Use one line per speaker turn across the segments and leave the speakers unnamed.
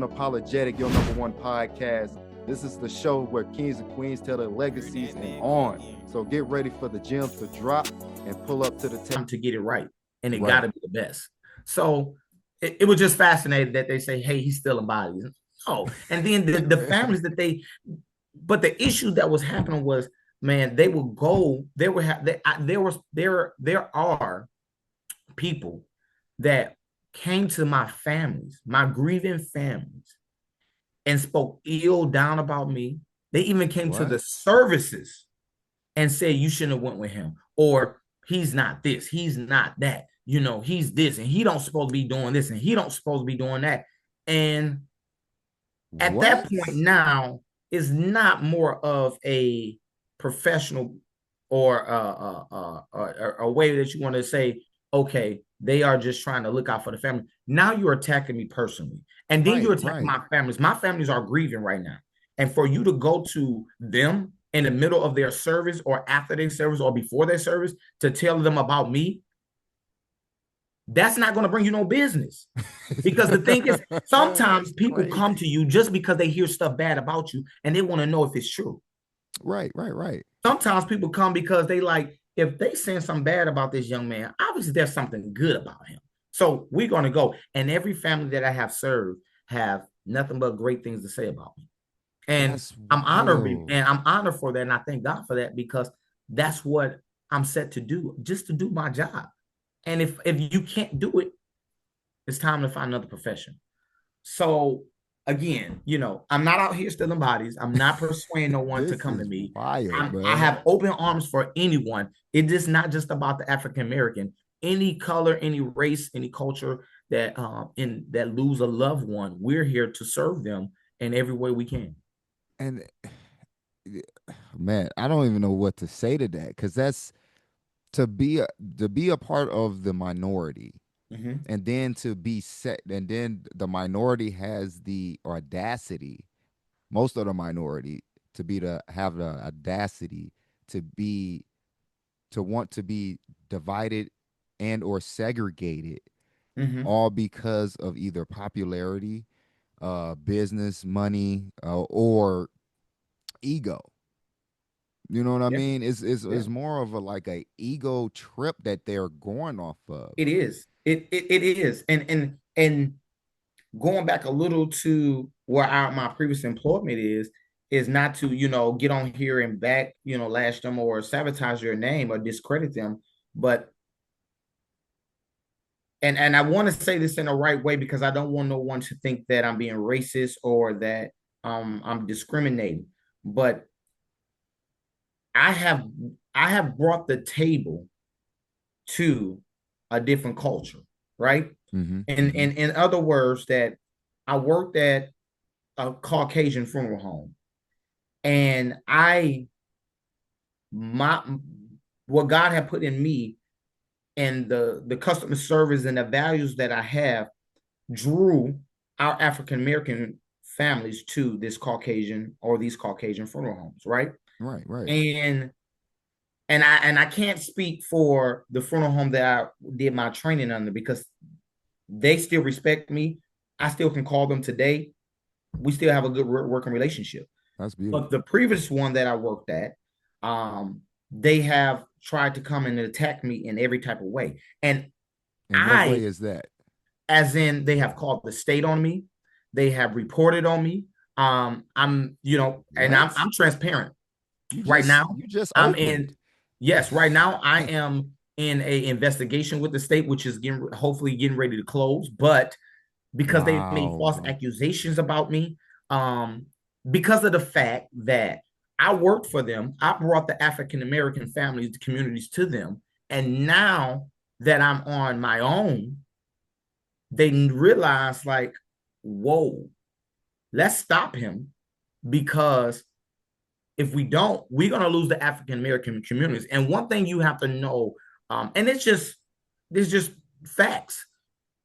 Unapologetic, your #1 podcast. This is the show where kings and queens tell their legacies and on. So get ready for the gems to drop and pull up to the
time to get it right. And it got to be the best. So it was just fascinating that they say, hey, he's stealing bodies. Oh, and then the families that but the issue that was happening was, man, they would go, there are people that came to my families, my grieving families, and spoke ill down about me. They even came to the services and said, you shouldn't have went with him, or he's not this, he's not that, he's this, and he don't supposed to be doing this, and he don't supposed to be doing that. And at that point now, it's not more of a professional or a way that you want to say, okay, they are just trying to look out for the family. Now you're attacking me personally. And then you're attacking my families. My families are grieving right now. And for you to go to them in the middle of their service or after their service or before their service to tell them about me, that's not going to bring you no business. Because the thing is, sometimes people come to you just because they hear stuff bad about you and they want to know if it's true.
Right.
Sometimes people come because they like, if they saying something bad about this young man, obviously there's something good about him. So we're going to go. And every family that I have served have nothing but great things to say about me. And I'm honored for that. And I thank God for that, because that's what I'm set to do, just to do my job. And if you can't do it, it's time to find another profession. So again, I'm not out here stealing bodies. I'm not persuading no one to come to me. I have open arms for anyone. It is not just about the African American. Any color, any race, any culture that that lose a loved one, we're here to serve them in every way we can.
And man, I don't even know what to say to that, because that's to be a part of the minority. Mm-hmm. And then to be set, and then the minority has the audacity, most of the minority, to have the audacity to want to be divided and or segregated, mm-hmm. all because of either popularity, business, money, or ego. You know what I mean? It's more of a ego trip that they're going off of.
It is. It is. And going back a little to where my previous employment is not to, get on here and lash them or sabotage your name or discredit them. But and I want to say this in the right way, because I don't want no one to think that I'm being racist or that I'm discriminating. But I have brought the table to a different culture, right? Mm-hmm. And in other words, that I worked at a Caucasian funeral home, and what God had put in me and the customer service and the values that I have drew our African American families to these Caucasian funeral homes, right?
Right.
And I can't speak for the funeral home that I did my training under, because they still respect me. I still can call them today. We still have a good working relationship.
That's beautiful.
But the previous one that I worked at, they have tried to come and attack me in every type of way. And
what way is that?
As in, they have called the state on me. They have reported on me. I'm transparent. Right now, right now I am in a investigation with the state, which is hopefully getting ready to close. But because they made false accusations about me, because of the fact that I worked for them, I brought the African American families, the communities to them. And now that I'm on my own, they realize, like, whoa, let's stop him, because if we don't, we're going to lose the African American communities. And one thing you have to know, and it's just facts.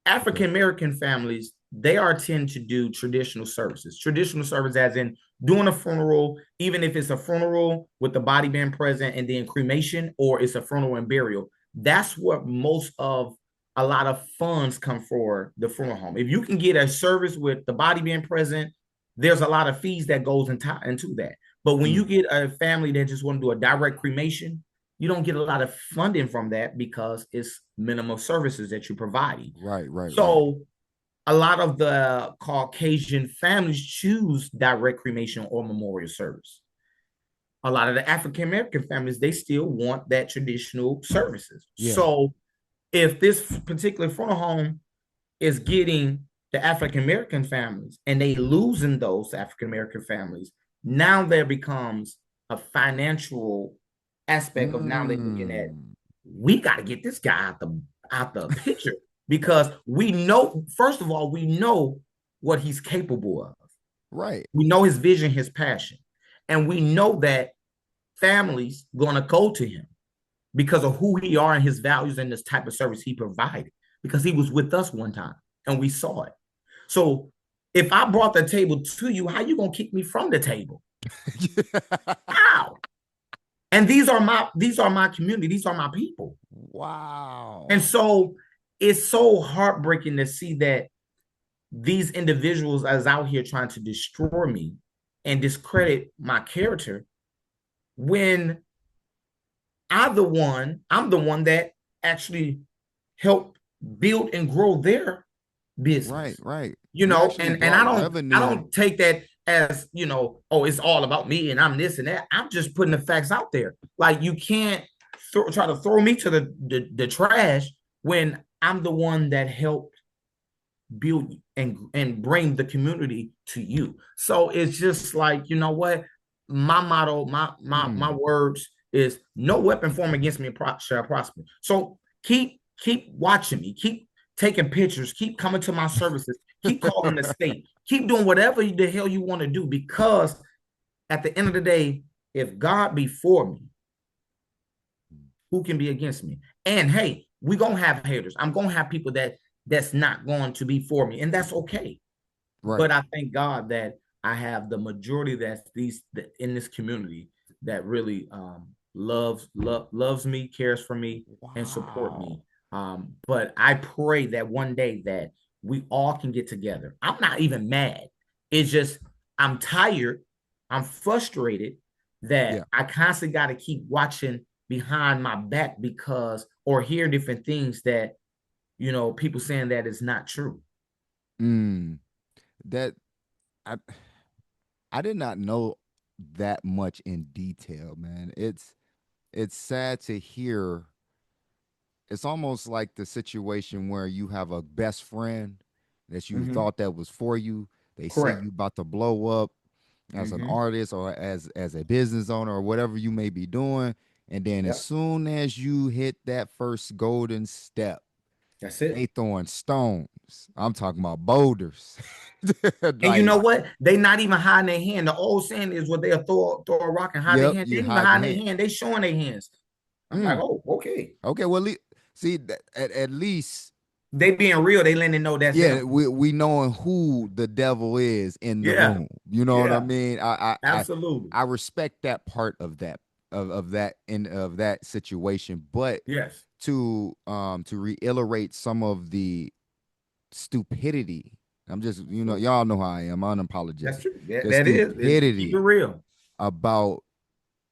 African American families, they tend to do traditional services. Traditional service as in doing a funeral, even if it's a funeral with the body being present and then cremation, or it's a funeral and burial. That's what most of a lot of funds come for the funeral home. If you can get a service with the body being present, there's a lot of fees that goes into that. But when you
Mm.
get a family that just want to do a direct cremation, you don't get a lot of funding from that because it's minimum services that you're providing.
Right, right, right.
So a lot of the Caucasian families choose direct cremation or memorial service. A lot of the African American families, they still want that traditional services.
Yeah.
So if this particular funeral home is getting the African American families and they losing those African American families, now there becomes a financial aspect of now they're looking at,
Mm.
we got to get this guy out the picture because we know, first of all, we know what he's capable of.
Right.
We know his vision, his passion, and we know that families going to go to him because of who he are and his values and this type of service he provided because he was with us one time and we saw it. So if I brought the table to you, how you gonna kick me from the table? How? And these are my community, these are my people. And
Wow.
so it's so heartbreaking to see that these individuals is out here trying to destroy me and discredit my character when I'm the one that actually helped build and grow their
Right,
business.
right.
You
You
know,
actually
and I
brought
don't I
revenue.
don't take that as, oh, it's all about me and I'm this and that. I'm just putting the facts out there. Like you can't try to throw me to the trash when I'm the one that helped build and bring the community to you. So it's just like, you know what? My motto, my
Mm.
words is no weapon formed against me shall prosper. So keep watching me, keep taking pictures, keep coming to my services, keep calling the state, keep doing whatever the hell you want to do, because at the end of the day, if God be for me, who can be against me? And hey, we gonna have haters. I'm gonna have people that's not going to be for me, and that's okay.
Right.
But I thank God that I have the majority that's these in this community that really loves me, cares for me, and support me.
Wow.
But I pray that one day that we all can get together. I'm not even mad. It's just I'm tired. I'm frustrated
Yeah.
that I constantly got to keep watching behind my back because or hear different things that people saying that is not true.
Mm. That I I did not know that much in detail, man. It's sad to hear. It's almost like the situation where you have a best friend that you
Mm-hmm.
thought that was for you. They see
Correct.
you about to blow up as an
Mm-hmm.
artist or as a business owner or whatever you may be doing, and then as
Yep.
soon as you hit that first golden step,
That's
they
it.
throwing stones. I'm talking about boulders.
And you
Like,
know what? They not even hiding their hand. The old saying is what they'll throw a rock and hide their
yep,
hand. They
you
ain't even
hide your
hiding
hand.
their hand. They showing their hands. I'm like,
Mm,
oh, okay.
okay, well, see, at least,
They being real. They letting them know that's
yeah,
them.
we knowing who the devil is in the
Yeah.
room. You know what I
Yeah.
mean?
Absolutely.
I respect that part of that of that situation, but
Yes.
to reiterate some of the stupidity. I'm just, y'all know how I am,
That's
unapologetic.
true. That,
The
that is keep it
stupidity
real.
about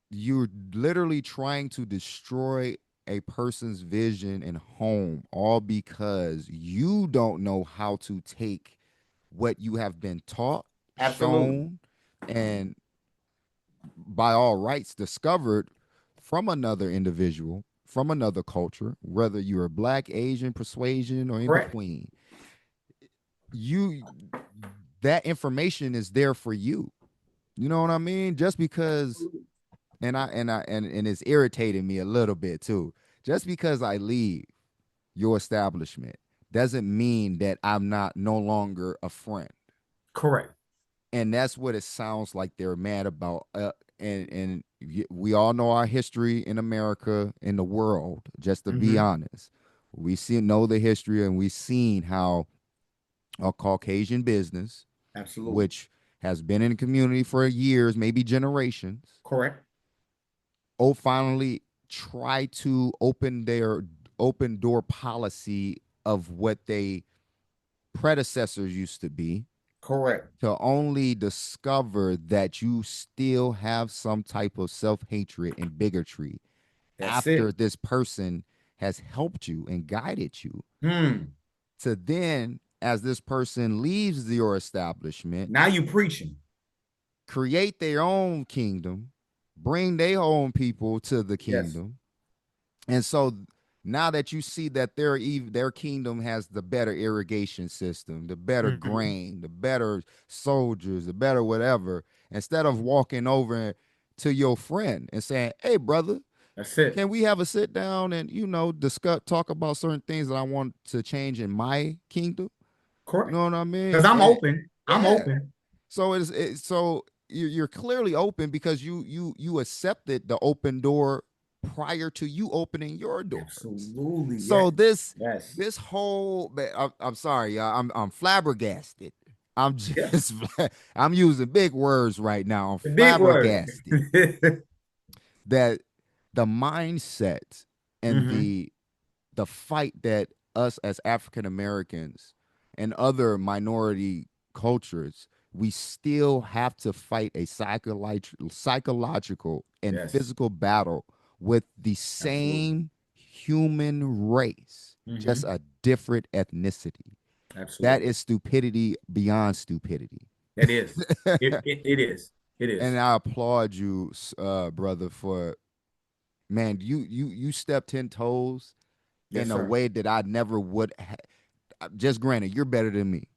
you're literally trying to destroy a person's vision and home, all because you don't know how to take what you have been taught,
Absolutely.
shown, and by all rights discovered from another individual, from another culture, whether you're black, Asian, persuasion, or in
Correct.
between. You That information is there for you. You know what I mean? Just because,
Absolutely.
and it's irritating me a little bit too. Just because I leave your establishment doesn't mean that I'm not no longer a friend.
Correct.
And that's what it sounds like they're mad about. We all know our history in America, in the world. Just to be
Mm-hmm.
honest, know the history, and we've seen how a Caucasian business,
Absolutely.
which has been in the community for years, maybe generations,
Correct.
finally try to open their open door policy of what they predecessors used to be,
Correct.
to only discover that you still have some type of self-hatred and bigotry
That's
after
it.
this person has helped you and guided you,
Hmm.
to then, as this person leaves your establishment,
Now you preaching.
create their own kingdom, bring their own people to the
Yes.
kingdom. And so now that you see that their kingdom has the better irrigation system, the better
Hmm.
grain, the better soldiers, the better whatever, instead of walking over to your friend and saying, "Hey, brother,
That's it.
can we have a sit down and discuss, talk about certain things that I want to change in my kingdom?" You
Correct.
know what I
Because
mean?
I'm
And
open. I'm
yeah,
open.
so you're clearly open because you accepted the open door prior to you opening your doors.
Absolutely.
So
Yes.
this
Yes.
this whole I'm sorry, y'all. I'm flabbergasted. I'm
Yeah.
just I'm using big words right now. I'm
The big word.
flabbergasted that the mindset and
Hmm.
the fight that us as African Americans and other minority cultures, we still have to fight a psychological and
Yes.
physical battle with the
Absolutely.
same human race, just
Hmm.
a different ethnicity. That
Absolutely.
is stupidity beyond stupidity.
That is. It is. It
And
is.
I applaud you, brother, for man. You stepped 10 toes
Yes,
in a
sir.
way that I never would. Just granted, you're better than me.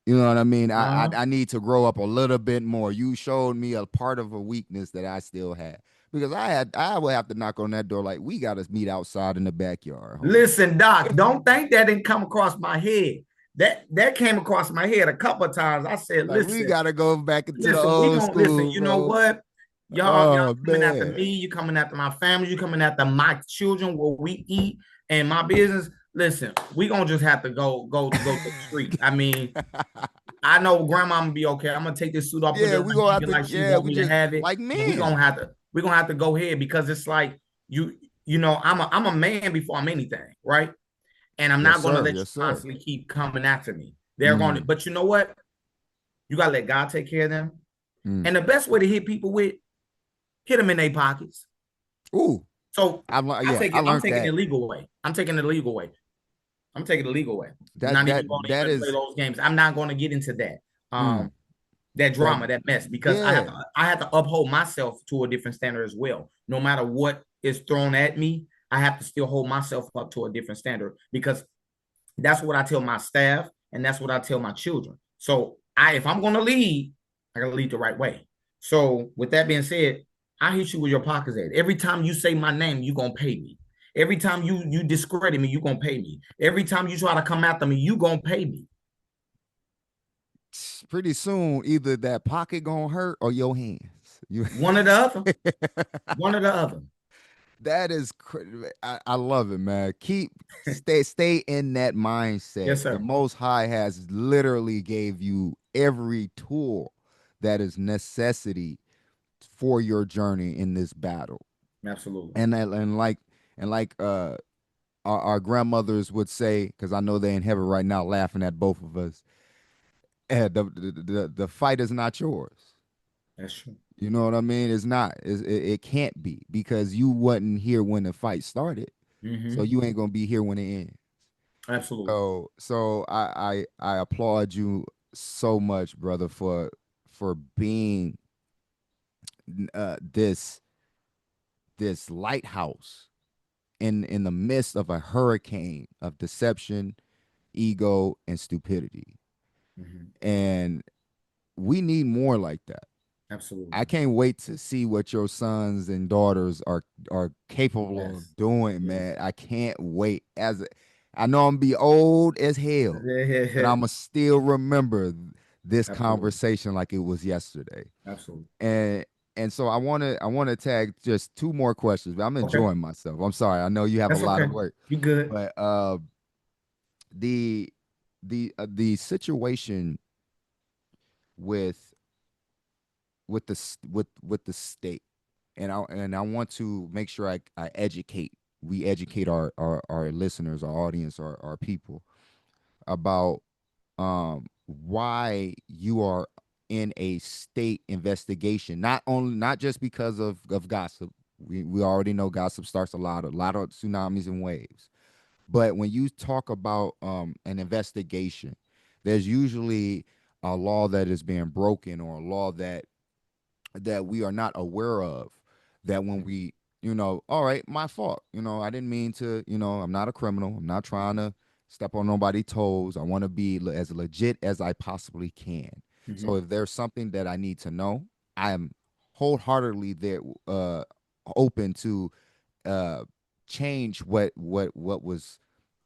You know what I mean?
Uh-huh.
I need to grow up a little bit more. You showed me a part of a weakness that I still had because I would have to knock on that door like we got to meet outside in the backyard, homie.
Listen, Doc, don't think that didn't come across my head. That came across my head a couple of times. I said,
Like we
listen,
got to go back into the
listen, we
old
gonna listen.
school,
You know
bro.
what? Y'all
Oh
coming after
man,
me, you coming after my family, you coming after my children, what we eat and my business. Listen, we gonna just have to go to the street. I mean, I know grandma gonna be okay. I'm gonna take this suit off, put it
yeah, we gonna
underneath
have
it
to.
like she
Yeah,
want
we
me to
just
have it.
like
And we gonna
men.
have to go ahead because it's like I'm a man before I'm anything, right? And I'm
Yes,
not gonna
sir.
let you
Yes, sir.
constantly keep coming after me. They're going to,
Mm,
but you know what? You gotta let God take care of them.
mm.
And the best way to hit people with hit them in their pockets.
Ooh,
So
yeah, I
I'm
learned
taking the
that.
legal way. I'm taking the legal way. I'm taking the legal way. I'm
That
not
that
even going to
that
even play
is.
those games. I'm not going to get into that.
Mm,
That
that
drama, that mess, because
yeah.
I have to uphold myself to a different standard as well. No matter what is thrown at me, I have to still hold myself up to a different standard because that's what I tell my staff and that's what I tell my children. So if I'm going to lead, I got to lead the right way. So with that being said, I hit you with your pockets at. Every time you say my name, you gonna pay me. Every time you discredit me, you gonna pay me. Every time you try to come after me, you gonna pay me.
Pretty soon, either that pocket gonna hurt or your hands. You
One or the other. One or the other.
that is I love it, man. Stay in that mindset.
Yes,
The
sir.
Most High has literally gave you every tool that is necessity for your journey in this battle.
Absolutely.
And our grandmothers would say, because I know they're in heaven right now laughing at both of us. The fight is not yours.
That's true.
You know what I mean? It's not. It can't be because you wasn't here when the fight started, so
Mm-hmm.
you ain't gonna be here when it ends.
Absolutely.
So I applaud you so much, brother, for being this lighthouse in the midst of a hurricane of deception, ego, and stupidity.
Mm-hmm.
And we need more like that. I
Absolutely.
can't wait to see what your sons and daughters are capable of
Yes.
doing,
Yes.
man. I can't wait. I know I'm gonna be old as hell, but
Yeah.
I'ma still remember this
Absolutely.
conversation like it was yesterday.
Absolutely.
And so I wanna tag just two more questions. But I'm
Okay.
enjoying myself. I'm sorry. I know you have a
That's
lot of
okay.
work,
You good.
but the the situation with with the state, and I want to make sure I educate we educate our listeners, our audience, our people. about why you are in a state investigation, not just because of gossip. We already know gossip starts a lot of tsunamis and waves. But when you talk about an investigation, there's usually a law that is being broken, or a law that we are not aware of, that when we, all right, my fault, I didn't mean to, I'm not a criminal, I'm not trying to step on nobody's toes, I want to be as legit as I possibly can. So
Mhm.
if there's something that I need to know, I am wholeheartedly there, open to uh change what was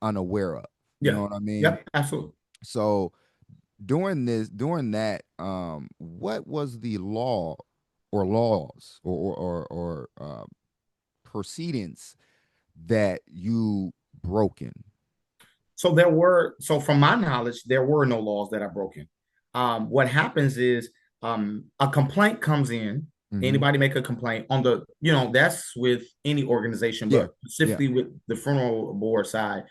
unaware of, you
Yeah.
know what I mean?
Yep. Absolutely.
So during that, what was the law or laws or proceedings that you broken?
So from my knowledge, there were no laws that are broken. What happens is a complaint comes in.
Mm-hmm.
Anybody make a complaint on that's with any organization,
Yeah,
but
yeah.
specifically with the funeral board side,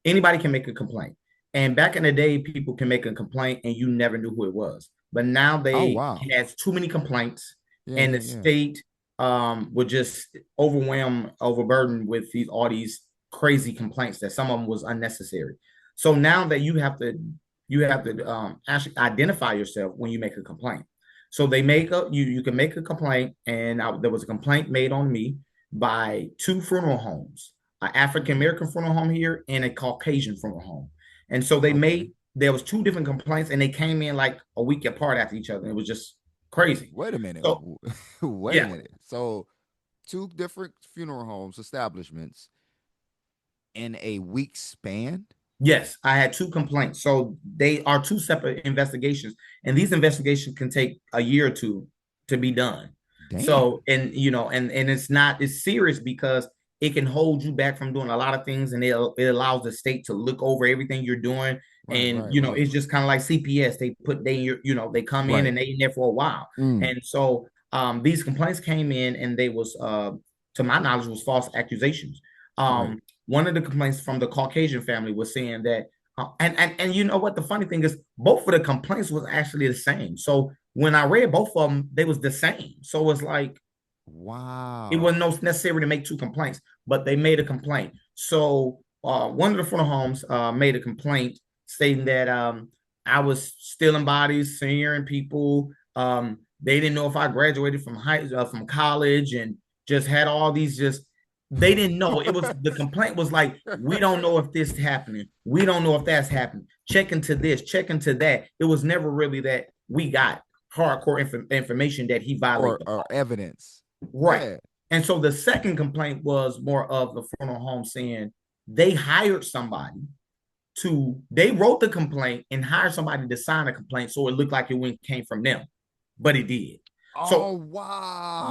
anybody can make a complaint. And back in the day, people can make a complaint and you never knew who it was. But now
Oh
they
wow.
has too many complaints,
Yeah,
and
yeah,
the
yeah.
state would just overburdened with all these crazy complaints that some of them was unnecessary. So now that you have to actually identify yourself when you make a complaint. So they make a you can make a complaint, and there was a complaint made on me by two funeral homes, an African American funeral home here and a Caucasian funeral home. And so
Okay.
there was two different complaints, and they came in like a week apart after each other. It was just crazy.
Wait a minute.
So
Wait a
yeah,
minute. So two different funeral homes establishments in a week span?
yes, I had two complaints. So they are two separate investigations, and these investigations can take a year or two to be done.
Damn.
So, and it's serious because it can hold you back from doing a lot of things, and it allows the state to look over everything you're doing.
Right,
And
right, right.
it's just kind of like CPS. They come in
Right.
and they in there for a while.
Mm,
And so these complaints came in, and they was to my knowledge was false accusations.
right.
One of the complaints from the Caucasian family was saying that, and you know what, the funny thing is, both of the complaints was actually the same. So when I read both of them, they was the same. So it's like it wasn't
Wow.
no necessary to make two complaints, but they made a complaint. So one of the funeral homes made a complaint stating that I was stealing bodies, smearing people. They didn't know if I graduated from college, and just had all these just. They didn't know. It was the complaint was like, we don't know if this is happening. We don't know if that's happening. Check into this, check into that. It was never really that we got hardcore information that he violated
or
the
or
law.
evidence.
Right.
Yeah.
And so the second complaint was more of the funeral home saying they hired somebody they wrote the complaint and hired somebody to sign a complaint so it looked like came from them, but it did.
Oh
So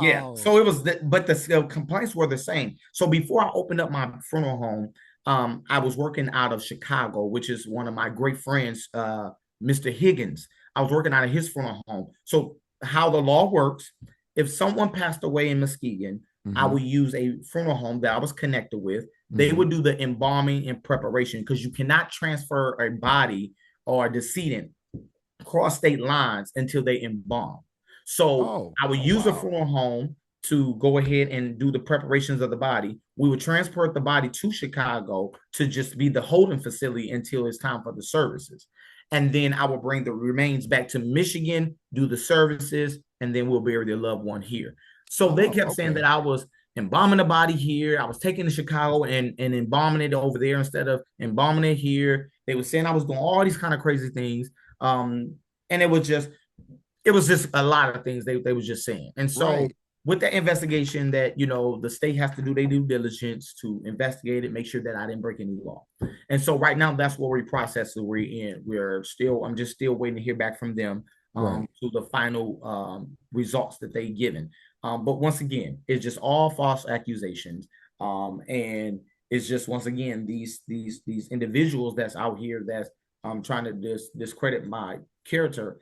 yeah,
wow.
so it was, but the complaints were the same. So before I opened up my funeral home, I was working out of Chicago, which is one of my great friends, Mr. Higgins. I was working out of his funeral home. So how the law works, if someone passed away in Muskegon, I
Mm-hmm.
would use a funeral home that I was connected with. They
Mm-hmm.
would do the embalming and preparation because you cannot transfer a body or a decedent cross state lines until they embalm. So
Oh,
I would
oh
use a
wow.
funeral home to go ahead and do the preparations of the body. We would transport the body to Chicago to just be the holding facility until it's time for the services. And then I will bring the remains back to Michigan, do the services, and then we'll bury their loved one here. So they
Oh,
kept saying
okay.
that I was embalming the body here. I was taking to Chicago and embalming it over there instead of embalming it here. They were saying I was doing all these kind of crazy things. And it was just a lot of things they was just saying. And so
Right.
with the investigation that the state has to do their due diligence to investigate it, make sure that I didn't break any law. And so right now that's what we process that we're in. I'm just still waiting to hear back from them
Right.
to the final results that they given. But once again, it's just all false accusations. And it's just once again these individuals that's out here that's trying to discredit my character.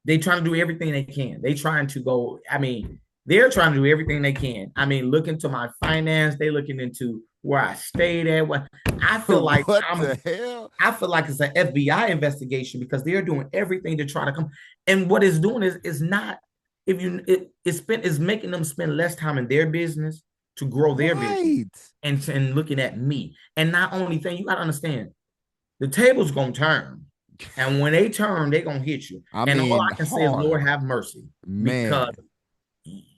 They trying to do everything they can. They trying to go. I mean, they're trying to do everything they can. I mean, look into my finance. They looking into where I stayed at. What I feel like
What
I'm
the hell?
I feel like it's an FBI investigation because they're doing everything to try to come. And what it's doing is not if you it's making them spend less time in their business to grow their business
Right.
and looking at me. And not only thing, you gotta understand the table's gonna turn. And when they turn, they're gonna hit you.
I
And all
mean,
I can say is, Lord
hard.
have mercy. Because
Man,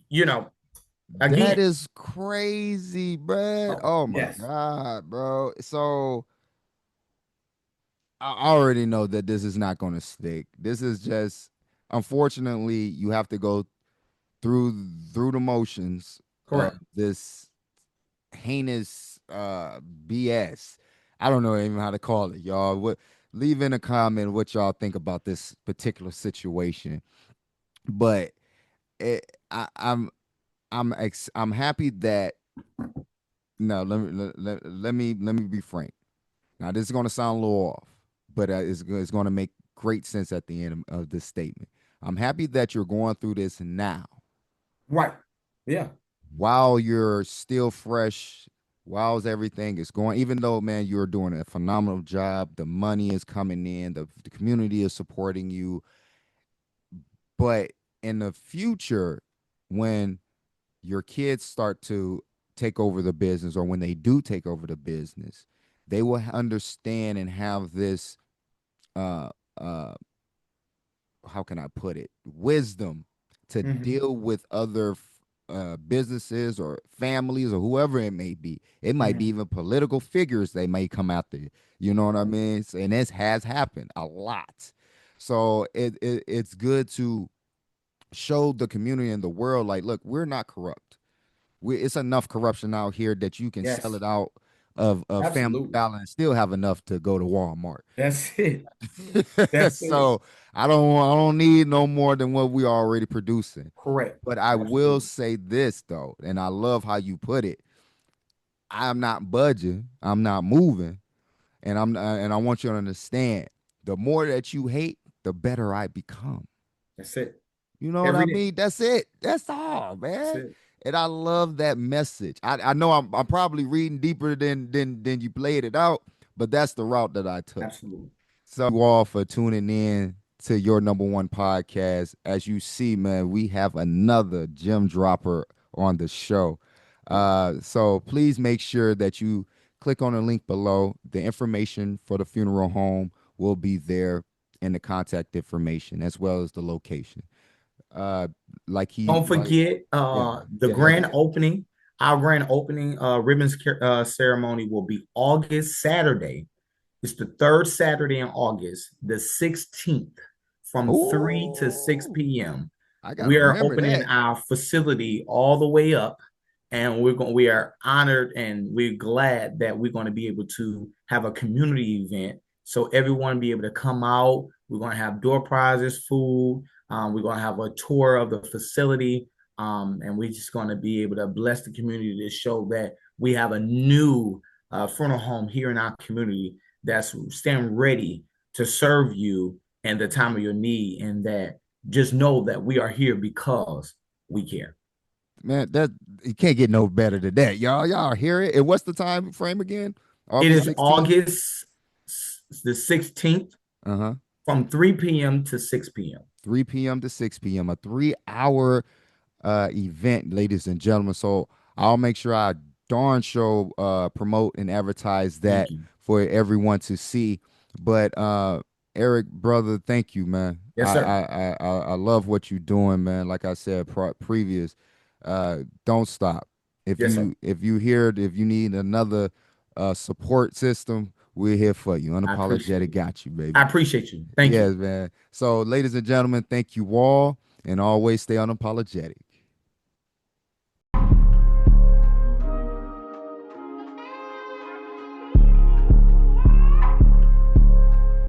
you know,
that
again,
is crazy, bruh.
oh,
Oh my
yes,
God, bro. So I already know that this is not going to stick. This is just, unfortunately, you have to go through the motions of
correct.
this heinous BS. I don't know even how to call it, y'all. What leave in a comment what y'all think about this particular situation. But I'm happy that no, let me be frank. Now this is going to sound a little off, but it's going to make great sense at the end of this statement. I'm happy that you're going through this now
Right. Yeah.
while you're still fresh, while everything is going, even though, man, you're doing a phenomenal job, the money is coming in, the community is supporting you. But in the future, when your kids start to take over the business, or when they do take over the business, they will understand and have this uh uh how can I put it, wisdom to
Mm-hmm.
deal with other businesses or families or whoever it may be. It might be
Mm-hmm.
even political figures they may come after. You know what I mean? And this has happened a lot. So it's good to show the community and the world, like, look, we're not corrupt. It's enough corruption out here that you can sell
Yes.
it out of Family
Absolutely.
Dollar and still have enough to go to Walmart.
That's it. That's it.
So I don't need no more than what we are already producing.
Correct.
But I will
Absolutely.
say this though, and I love how you put it. I'm not budging. I'm not moving, and I want you to understand. The more that you hate, the better I become.
That's it.
You know what I
Every day.
mean? That's it. That's all,
That's
man.
it.
And I love that message. I know I'm probably reading deeper than you played it out, but that's the route that I took.
Absolutely.
So you all for tuning in to your number one podcast. As you see, man, we have another gem dropper on the show. So please make sure that you click on the link below. The information for the funeral home will be there in the contact information as well as the location. Uh,
Don't
like
forget
yeah,
the
go ahead,
grand
man.
opening. Our grand opening ribbons ceremony will be August Saturday. It's the third Saturday in August, the 16th, from 3 to 6
Oh,
p.m.
I gotta
We are
remember
opening
that.
our facility all the way up, and we are honored and we're glad that we're going to be able to have a community event so everyone be able to come out. We're going to have door prizes, food. We're going to have a tour of the facility, and we're just going to be able to bless the community to show that we have a new funeral home here in our community that's stand ready to serve you in the time of your need, and that just know that we are here because we care.
Man, that you can't get no better than that, y'all. Y'all hear it? And what's the time frame again?
It
August
is
16th?
August the 16th
Uh-huh.
from 3 p.m. to 6 p.m.
3 p.m. to 6 p.m. A 3 hour event, ladies and gentlemen. So I'll make sure I darn sure promote and advertise
Thank
that
you.
for everyone to see. But Eric, brother, thank you, man.
Yes, sir.
I love what you're doing, man. Like I said previous, don't stop.
Yes, sir.
If you need another support system, we're here for you.
I appreciate
Unapologetic
it.
got you,
I
baby.
appreciate you. Thank
Yes,
you.
man. So, ladies and gentlemen, thank you all, and always stay unapologetic.